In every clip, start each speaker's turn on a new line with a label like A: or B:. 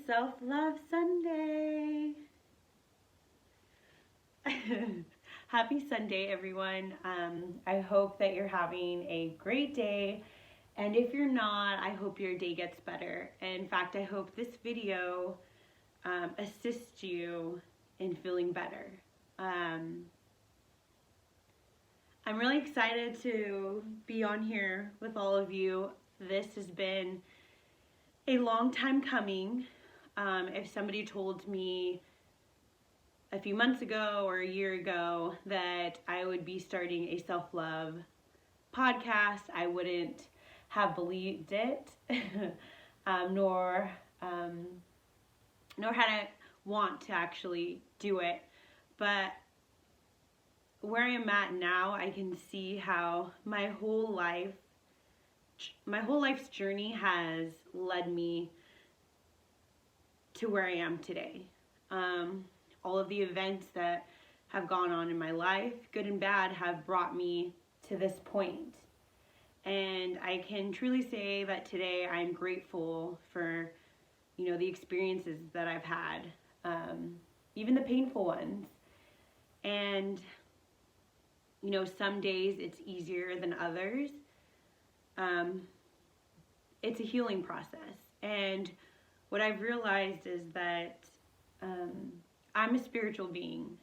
A: Self-Love Sunday. Happy Sunday, everyone. I hope that you're having a great day. And if you're not, I hope your day gets better. In fact, I hope this video assists you in feeling better. I'm really excited to be on here with all of you. This has been a long time coming. If somebody told me a few months ago or a year ago that I would be starting a self-love podcast, I wouldn't have believed it, nor had I want to actually do it. But where I'm at now, I can see how my whole life's journey has led me to where I am today. All of the events that have gone on in my life, good and bad, have brought me to this point. And I can truly say that today I'm grateful for, the experiences that I've had, even the painful ones. And, some days it's easier than others. It's a healing process. And what I've realized is that I'm a spiritual being,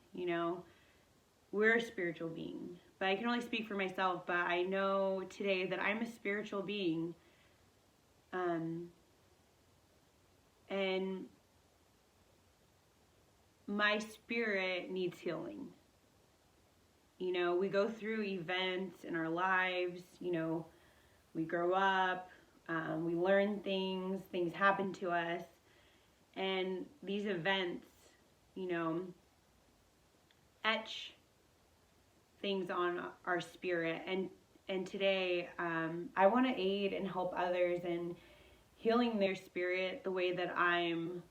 A: we're a spiritual being. But I can only speak for myself, but I know today that I'm a spiritual being. And my spirit needs healing. We go through events in our lives, we grow up, we learn things happen to us, and these events, etch things on our spirit. And today, I want to aid and help others in healing their spirit the way that I'm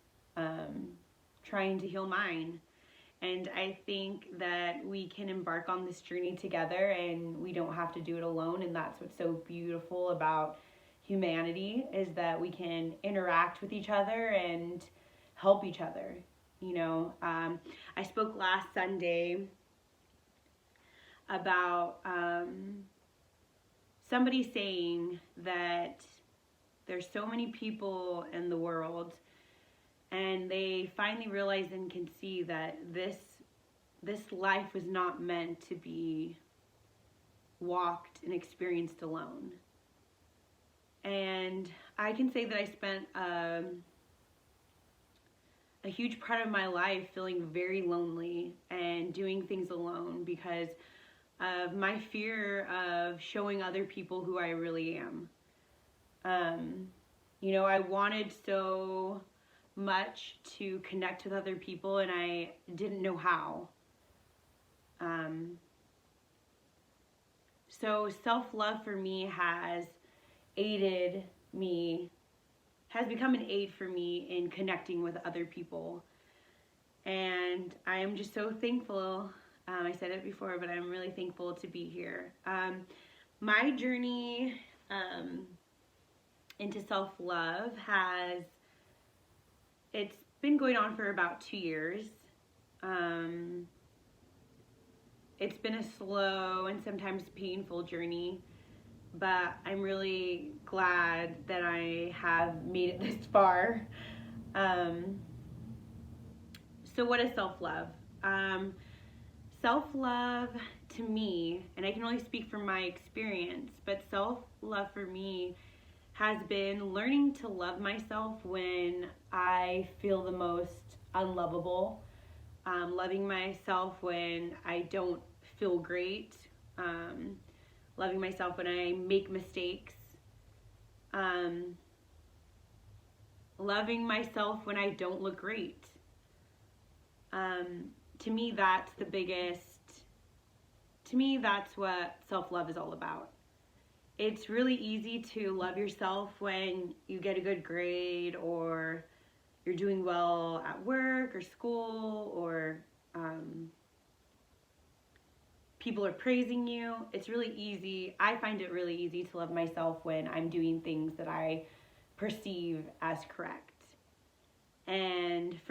A: trying to heal mine. And I think that we can embark on this journey together, and we don't have to do it alone. And that's what's so beautiful about humanity, is that we can interact with each other and help each other. I spoke last Sunday about somebody saying that there's so many people in the world, and they finally realize and can see that this life was not meant to be walked and experienced alone. And I can say that I spent a huge part of my life feeling very lonely and doing things alone because of my fear of showing other people who I really am. I wanted so much to connect with other people, and I didn't know how. So self-love for me has become an aid for me in connecting with other people. And I am just so thankful. I said it before, but I'm really thankful to be here. My journey into self-love it's been going on for about 2 years. It's been a slow and sometimes painful journey, but I'm really glad that I have made it this far. So what is self-love? Self-love to me, and I can only speak from my experience, but self-love for me has been learning to love myself when I feel the most unlovable, loving myself when I don't feel great, loving myself when I make mistakes, loving myself when I don't look great. To me, that's what self-love is all about. It's really easy to love yourself when you get a good grade, or you're doing well at work or school, or people are praising you. It's really easy. I find it really easy to love myself when I'm doing things that I perceive as correct.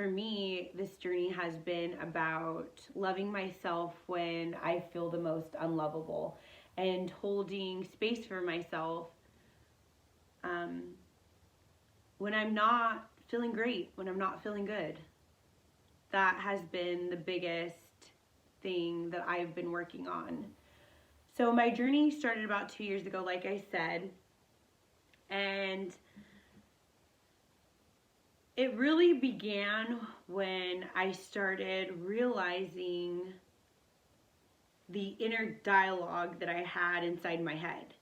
A: for me, this journey has been about loving myself when I feel the most unlovable and holding space for myself when I'm not feeling great, when I'm not feeling good. That has been the biggest thing that I've been working on. So my journey started about 2 years ago, like I said, and it really began when I started realizing the inner dialogue that I had inside my head.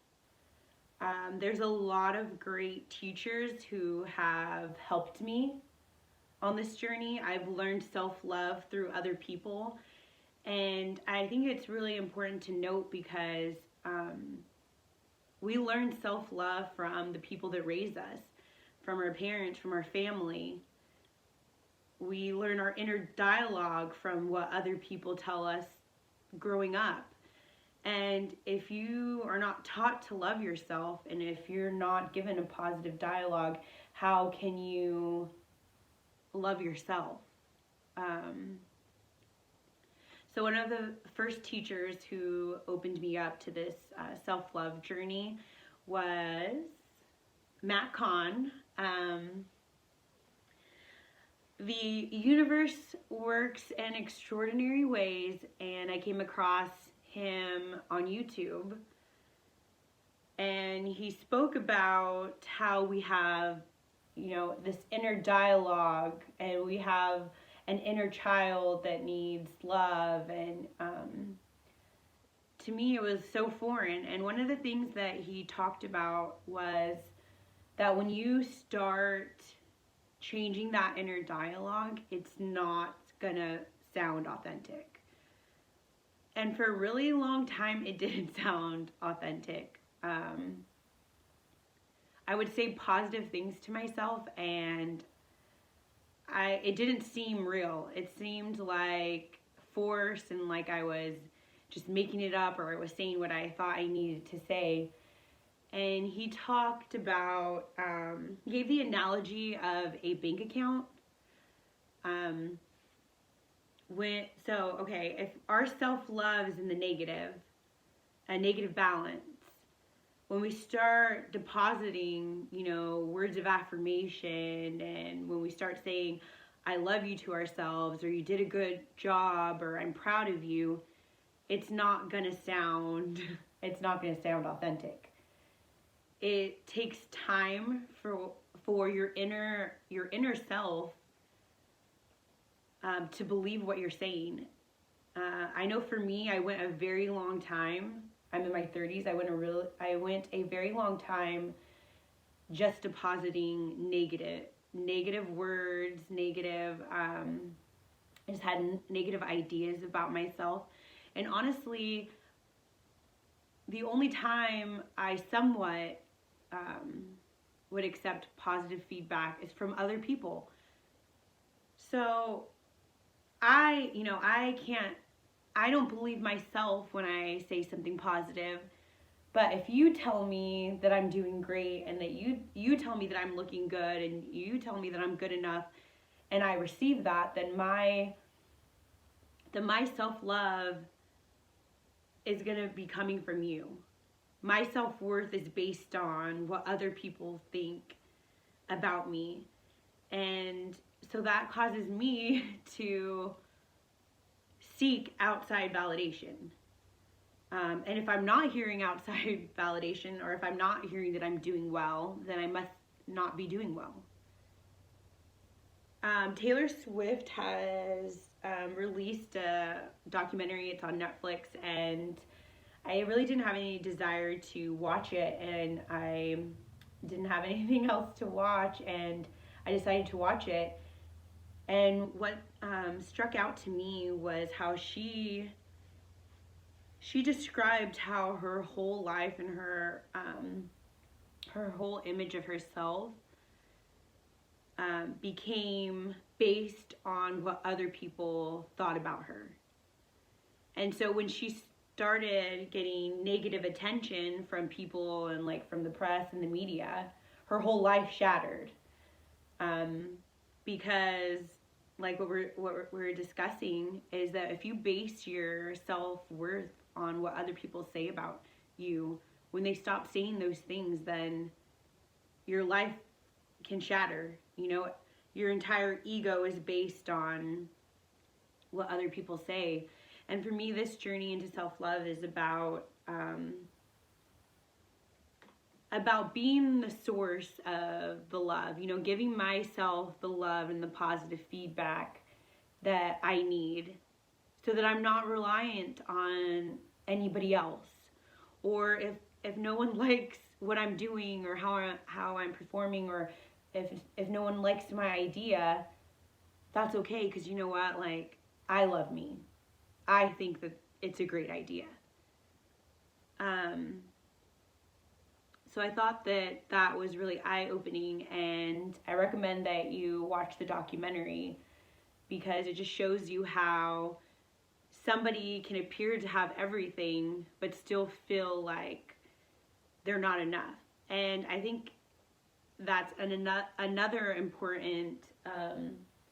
A: There's a lot of great teachers who have helped me on this journey. I've learned self-love through other people, and I think it's really important to note because we learn self-love from the people that raise us, from our parents, from our family. We learn our inner dialogue from what other people tell us growing up. And if you are not taught to love yourself, and if you're not given a positive dialogue, how can you love yourself? So one of the first teachers who opened me up to this self-love journey was Matt Kahn. The universe works in extraordinary ways, and I came across him on YouTube, and he spoke about how we have, this inner dialogue, and we have an inner child that needs love, and to me it was so foreign. And one of the things that he talked about was that when you start changing that inner dialogue, it's not gonna sound authentic. And for a really long time, it didn't sound authentic. I would say positive things to myself, and it didn't seem real. It seemed like force, and like I was just making it up, or I was saying what I thought I needed to say. And he talked about, he gave the analogy of a bank account. If our self-love is in the negative, a negative balance, when we start depositing, words of affirmation, and when we start saying, I love you to ourselves, or you did a good job, or I'm proud of you, it's not gonna sound authentic. It takes time for your inner self to believe what you're saying. I know for me, I went a very long time. I'm in my 30s. I went a very long time just depositing negative words, I just had negative ideas about myself. And honestly, the only time I somewhat would accept positive feedback is from other people. So I don't believe myself when I say something positive. But if you tell me that I'm doing great, and that you tell me that I'm looking good, and you tell me that I'm good enough, and I receive that, then my self-love is going to be coming from you. My self-worth is based on what other people think about me. And so that causes me to seek outside validation. And if I'm not hearing outside validation, or if I'm not hearing that I'm doing well, then I must not be doing well. Taylor Swift has released a documentary. It's on Netflix, and I really didn't have any desire to watch it, and I didn't have anything else to watch, and I decided to watch it. And what struck out to me was how she described how her whole life and her whole image of herself became based on what other people thought about her. And so when she started getting negative attention from people, and like from the press and the media, her whole life shattered. Because like what we're discussing, is that if you base your self-worth on what other people say about you, when they stop saying those things, then your life can shatter. Your entire ego is based on what other people say. And for me, this journey into self-love is about being the source of the love, giving myself the love and the positive feedback that I need, so that I'm not reliant on anybody else. Or if no one likes what I'm doing, or how I'm performing, or if no one likes my idea, that's okay, because you know what? Like, I love me. I think that it's a great idea. So I thought that was really eye-opening, and I recommend that you watch the documentary, because it just shows you how somebody can appear to have everything but still feel like they're not enough. And I think that's another important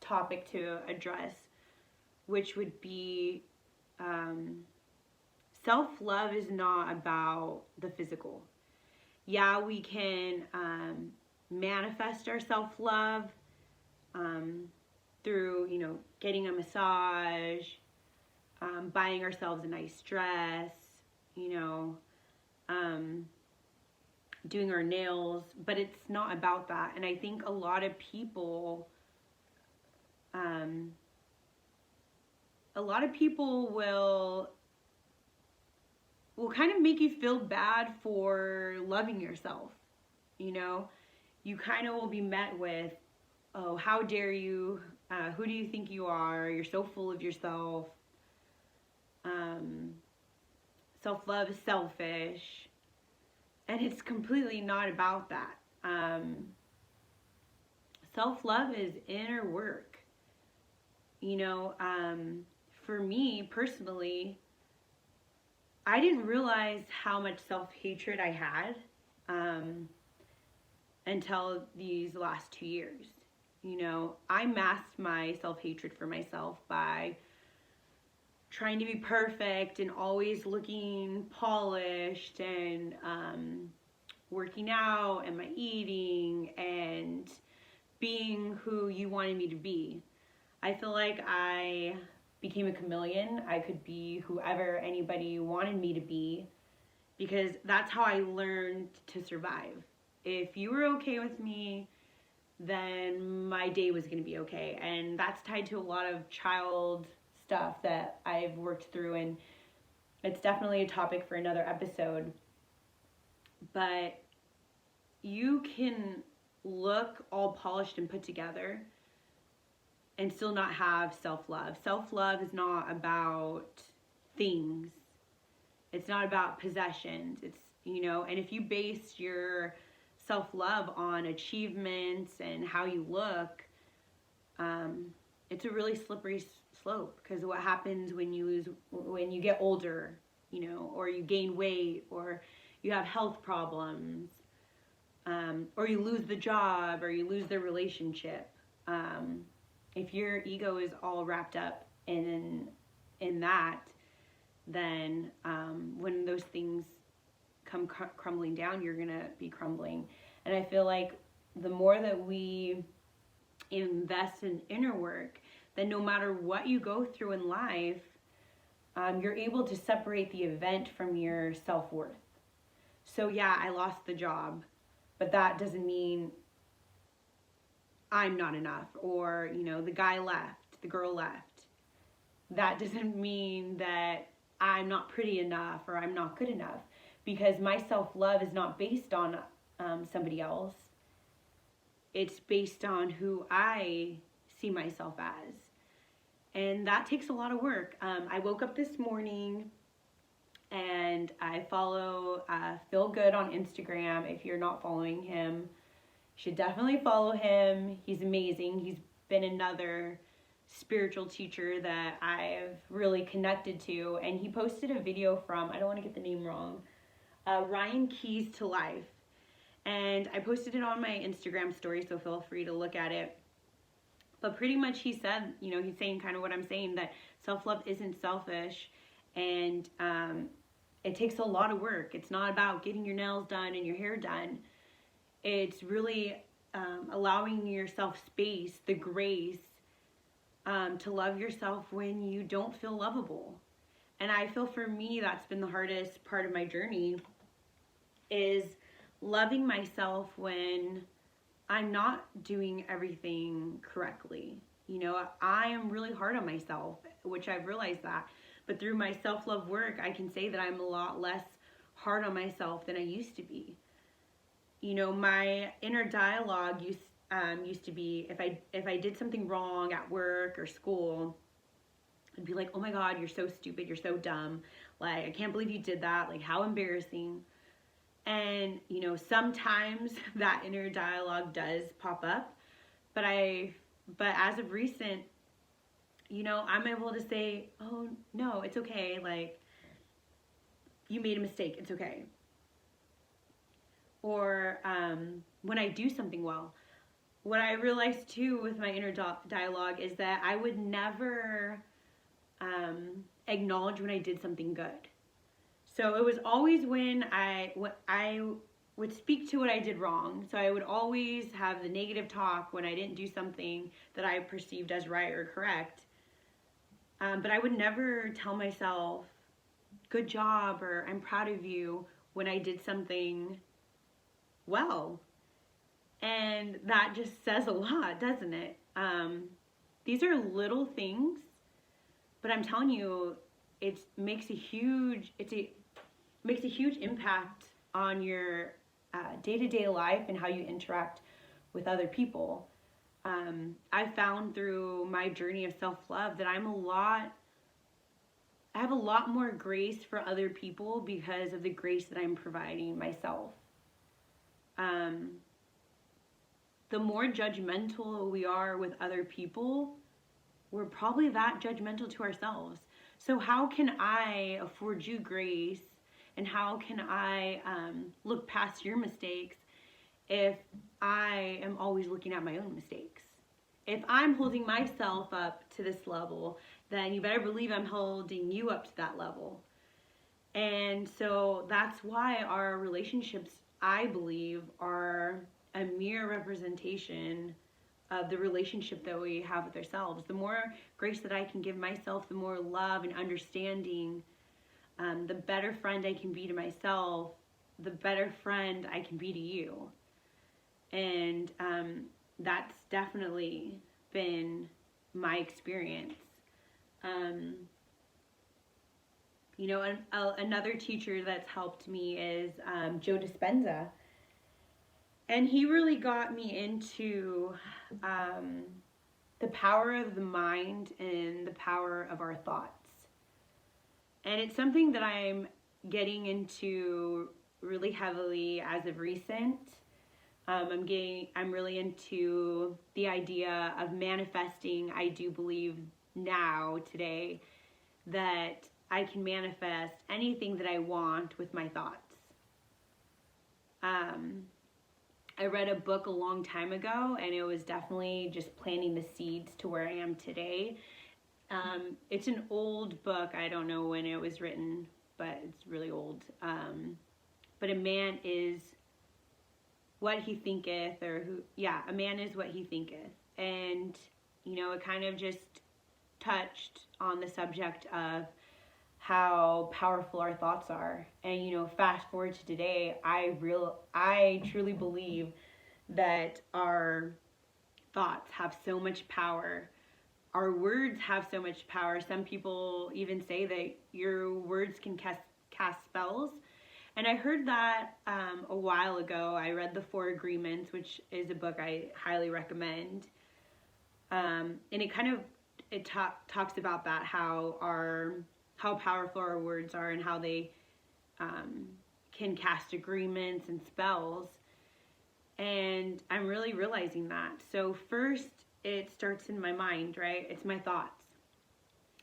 A: topic to address, which would be self-love is not about the physical. Yeah, we can manifest our self-love through, getting a massage, buying ourselves a nice dress, doing our nails, but it's not about that. And I think a lot of people will kind of make you feel bad for loving yourself. You kind of will be met with, oh, how dare you? Who do you think you are? You're so full of yourself. Self-love is selfish. And it's completely not about that. Self-love is inner work. For me personally, I didn't realize how much self-hatred I had until these last 2 years. I masked my self-hatred for myself by trying to be perfect and always looking polished, and working out, and my eating, and being who you wanted me to be. I feel like I became a chameleon. I could be whoever anybody wanted me to be, because that's how I learned to survive. If you were okay with me, then my day was going to be okay. And that's tied to a lot of child stuff that I've worked through, and it's definitely a topic for another episode. But you can look all polished and put together and still not have self-love. Self-love is not about things. It's not about possessions. And if you base your self-love on achievements and how you look, it's a really slippery slope, because what happens when you get older, or you gain weight, or you have health problems, or you lose the job, or you lose the relationship. If your ego is all wrapped up in that, then when those things come crumbling down, you're gonna be crumbling. And I feel like the more that we invest in inner work, then no matter what you go through in life, you're able to separate the event from your self-worth. So yeah, I lost the job, but that doesn't mean I'm not enough, or the guy left, the girl left. That doesn't mean that I'm not pretty enough, or I'm not good enough, because my self-love is not based on somebody else. It's based on who I see myself as. And that takes a lot of work. I woke up this morning, and I follow Phil Good on Instagram. If you're not following him, you should definitely follow him. He's amazing. He's been another spiritual teacher that I've really connected to. And he posted a video from, I don't want to get the name wrong, Ryan Keys to Life. And I posted it on my Instagram story, so feel free to look at it. But pretty much he said, he's saying kind of what I'm saying, that self-love isn't selfish, and it takes a lot of work. It's not about getting your nails done and your hair done. It's really allowing yourself space, the grace, to love yourself when you don't feel lovable. And I feel for me, that's been the hardest part of my journey, is loving myself when I'm not doing everything correctly. I am really hard on myself, which I've realized that. But through my self-love work, I can say that I'm a lot less hard on myself than I used to be. My inner dialogue used to be, if I did something wrong at work or school, I'd be like, oh my God, you're so stupid, you're so dumb. Like, I can't believe you did that. Like, how embarrassing. And, sometimes that inner dialogue does pop up, but as of recent, I'm able to say, oh no, it's okay. Like, you made a mistake, it's okay. Or when I do something well, what I realized too with my inner dialogue is that I would never acknowledge when I did something good. So it was always when I would speak to what I did wrong. So I would always have the negative talk when I didn't do something that I perceived as right or correct. But I would never tell myself, good job, or I'm proud of you, when I did something well. And that just says a lot, doesn't it? These are little things, but I'm telling you, it makes a huge impact on your day-to-day life and how you interact with other people. I found through my journey of self-love that I have a lot more grace for other people because of the grace that I'm providing myself. The more judgmental we are with other people, we're probably that judgmental to ourselves. So how can I afford you grace, and how can I look past your mistakes if I am always looking at my own mistakes? If I'm holding myself up to this level, then you better believe I'm holding you up to that level. And so that's why our relationships, I believe, are a mere representation of the relationship that we have with ourselves. The more grace that I can give myself, the more love and understanding, the better friend I can be to myself, the better friend I can be to you. And that's definitely been my experience. Another teacher that's helped me is Joe Dispenza. And he really got me into the power of the mind and the power of our thoughts. And it's something that I'm getting into really heavily as of recent. I'm really into the idea of manifesting. I do believe now, today, that I can manifest anything that I want with my thoughts. I read a book a long time ago, and it was definitely just planting the seeds to where I am today. It's an old book. I don't know when it was written, but it's really old. But a man is what he thinketh, a man is what he thinketh. And, it kind of just touched on the subject of how powerful our thoughts are. And, fast forward to today, I truly believe that our thoughts have so much power. Our words have so much power. Some people even say that your words can cast spells. And I heard that a while ago. I read The 4 Agreements, which is a book I highly recommend. And it talks about that, how powerful our words are and how they can cast agreements and spells. And I'm really realizing that. So first, it starts in my mind, right? It's my thoughts.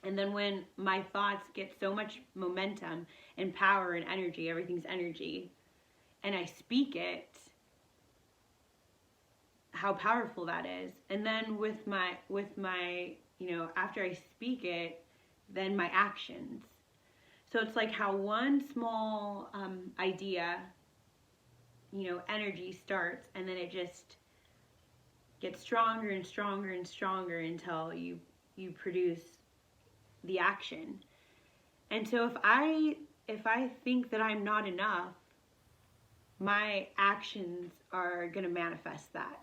A: And then when my thoughts get so much momentum and power and energy, everything's energy, and I speak it, how powerful that is. And then with my, after I speak it, then my actions. So it's like how one small idea, energy starts, and then it just gets stronger and stronger and stronger until you produce the action. And so if I think that I'm not enough, my actions are going to manifest that.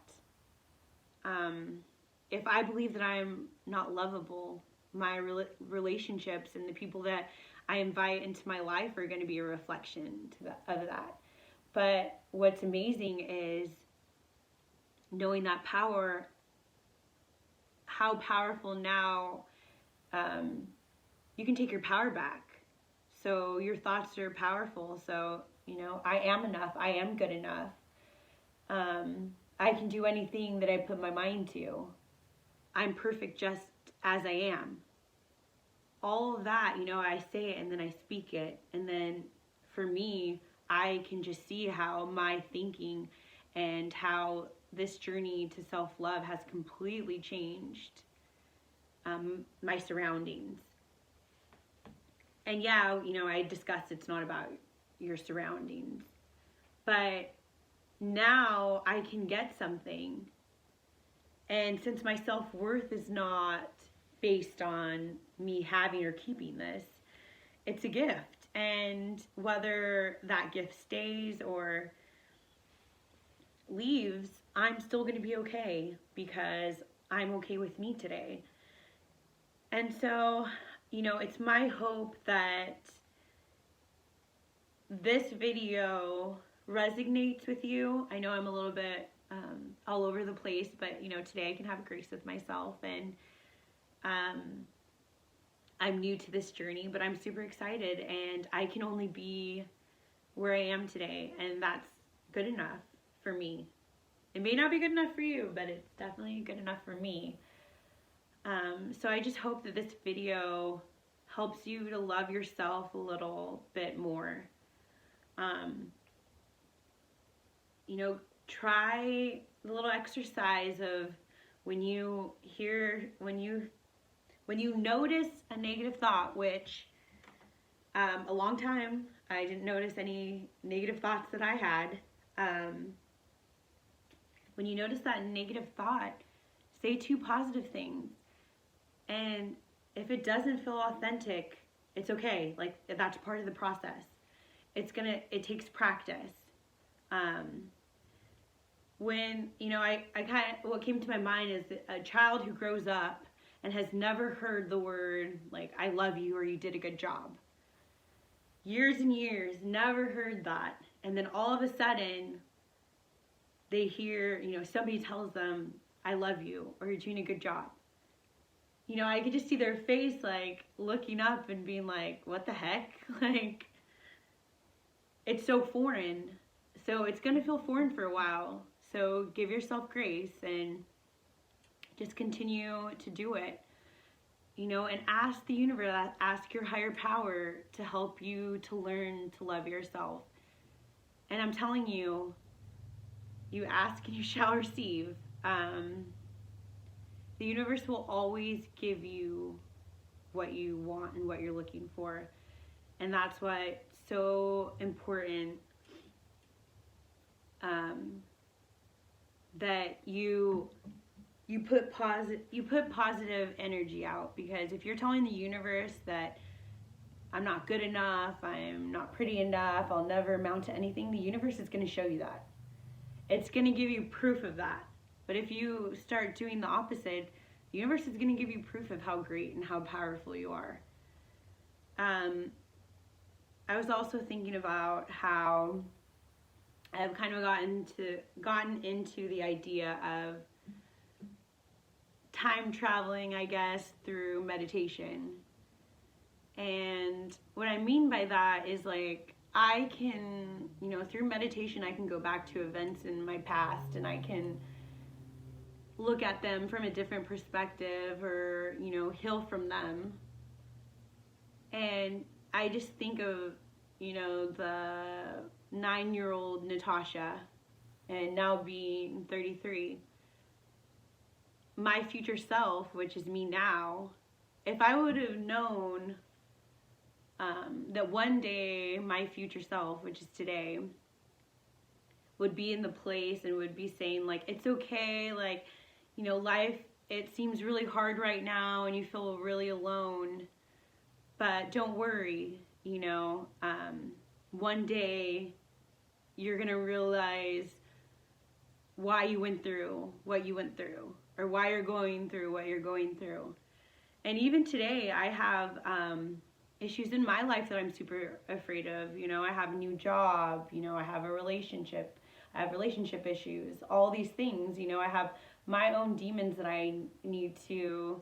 A: If I believe that I'm not lovable, my relationships and the people that I invite into my life are going to be a reflection of that. But what's amazing is knowing that power, how powerful now, you can take your power back. So your thoughts are powerful. So, I am enough. I am good enough. I can do anything that I put my mind to. I'm perfect just as I am. All of that, I say it and then I speak it. And then for me, I can just see how my thinking and how this journey to self-love has completely changed my surroundings. And yeah, I discussed it's not about your surroundings. But now I can get something. And since my self-worth is not based on me having or keeping this, it's a gift. And whether that gift stays or leaves, I'm still going to be okay because I'm okay with me today. And so, it's my hope that this video resonates with you. I know I'm a little bit all over the place, but today I can have grace with myself, and I'm new to this journey, but I'm super excited, and I can only be where I am today, and that's good enough for me. It may not be good enough for you, but it's definitely good enough for me. So I just hope that this video helps you to love yourself a little bit more. Try the little exercise of when you notice a negative thought, which a long time I didn't notice any negative thoughts that I had. When you notice that negative thought, say 2 positive things. And if it doesn't feel authentic, it's okay. Like, that's part of the process. It takes practice. What came to my mind is a child who grows up and has never heard the word like, I love you, or you did a good job. Years and years, never heard that. And then all of a sudden, they hear, somebody tells them, I love you, or you're doing a good job. I could just see their face, like, looking up and being like, what the heck? Like, it's so foreign. So it's going to feel foreign for a while. So give yourself grace and just continue to do it. And ask the universe, ask your higher power to help you to learn to love yourself. And I'm telling you, you ask and you shall receive. The universe will always give you what you want and what you're looking for. And that's what's so important, that you put positive energy out. Because if you're telling the universe that I'm not good enough, I'm not pretty enough, I'll never amount to anything, the universe is going to show you that. It's going to give you proof of that. But if you start doing the opposite, the universe is going to give you proof of how great and how powerful you are. I was also thinking about how I've kind of gotten into the idea of time traveling, I guess, through meditation. And what I mean by that is, like, I can, through meditation, I can go back to events in my past, and I can look at them from a different perspective, or, heal from them. And I just think of, the 9-year-old Natasha, and now being 33. my future self, which is me now, if I would have known that one day my future self, which is today, would be in the place and would be saying, like, it's okay, like, you know, life, it seems really hard right now and you feel really alone, but don't worry, you know, one day you're gonna realize why you went through what you went through, or why you're going through what you're going through. And even today, I have issues in my life that I'm super afraid of. You know, I have a new job, you know, I have a relationship, I have relationship issues, all these things. You know, I have my own demons that I need to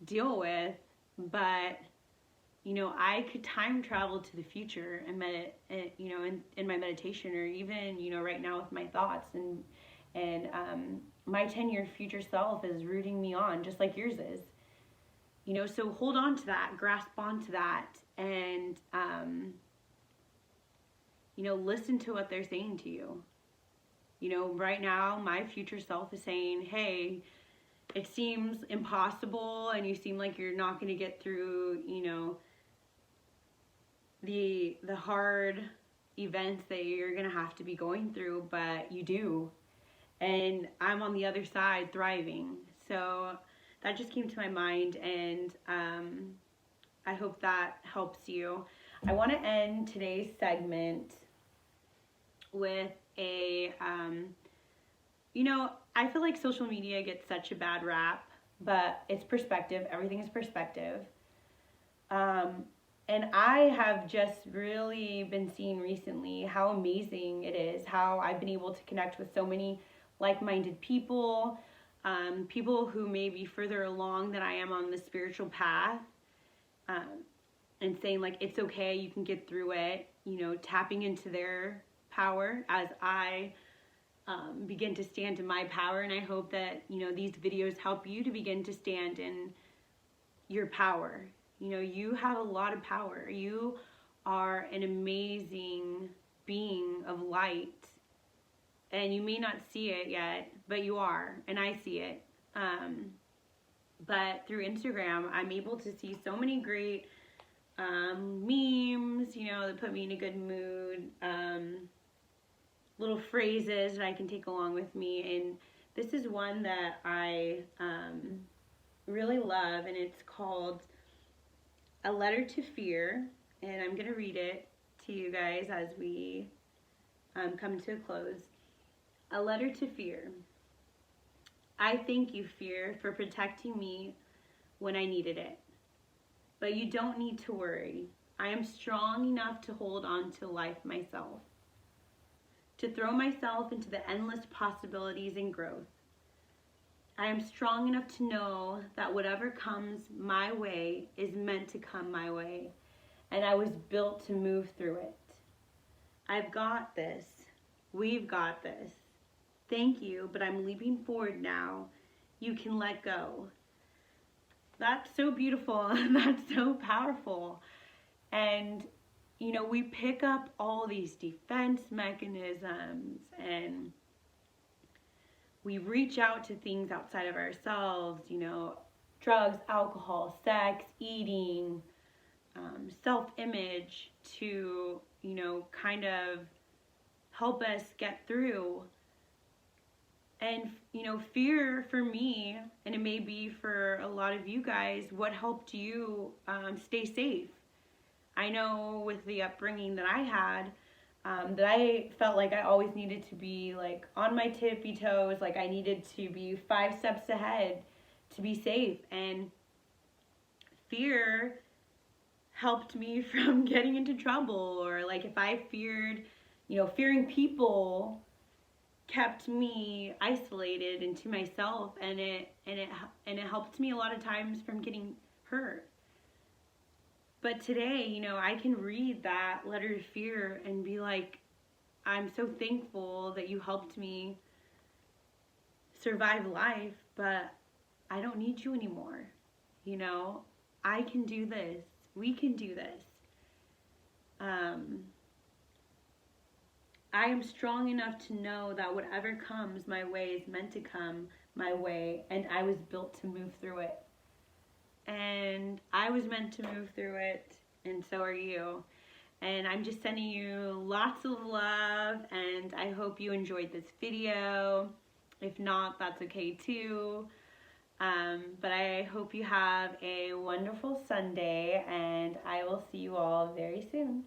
A: deal with, but you know, I could time travel to the future and you know, in my meditation, or even, you know, right now with my thoughts, and my 10-year future self is rooting me on just like yours is. You know, so hold on to that, grasp onto that, and you know, listen to what they're saying to you. You know, right now my future self is saying, hey, it seems impossible and you seem like you're not going to get through, you know, the hard events that you're going to have to be going through, but you do. And I'm on the other side thriving. So that just came to my mind, and I hope that helps you. I want to end today's segment with a, you know, I feel like social media gets such a bad rap, but it's perspective. Everything is perspective. And I have just really been seeing recently how amazing it is, how I've been able to connect with so many like-minded people, people who may be further along than I am on the spiritual path, and saying, like, it's okay, you can get through it, you know, tapping into their power as I begin to stand in my power. And I hope that, you know, these videos help you to begin to stand in your power. You know, you have a lot of power. You are an amazing being of light. And you may not see it yet, but you are, and I see it. But through Instagram, I'm able to see so many great memes, you know, that put me in a good mood, little phrases that I can take along with me. And this is one that I really love, and it's called A Letter to Fear. And I'm going to read it to you guys as we come to a close. A letter to fear. I thank you, fear, for protecting me when I needed it. But you don't need to worry. I am strong enough to hold on to life myself, to throw myself into the endless possibilities and growth. I am strong enough to know that whatever comes my way is meant to come my way, and I was built to move through it. I've got this. We've got this. Thank you, but I'm leaping forward now. You can let go. That's so beautiful. That's so powerful. And, you know, we pick up all these defense mechanisms, and we reach out to things outside of ourselves, you know, drugs, alcohol, sex, eating, self-image, to, you know, kind of help us get through. And, you know, fear for me, and it may be for a lot of you guys, what helped you stay safe. I know with the upbringing that I had, that I felt like I always needed to be, like, on my tippy toes, like I needed to be 5 steps ahead to be safe. And fear helped me from getting into trouble, or like if I feared, you know, fearing people kept me isolated into myself, and it helped me a lot of times from getting hurt. But today, you know, I can read that letter to fear and be like, I'm so thankful that you helped me survive life, but I don't need you anymore. You know, I can do this. We can do this. I am strong enough to know that whatever comes my way is meant to come my way, and I was built to move through it. And I was meant to move through it, and so are you. And I'm just sending you lots of love, and I hope you enjoyed this video. If not, that's okay too. But I hope you have a wonderful Sunday, and I will see you all very soon.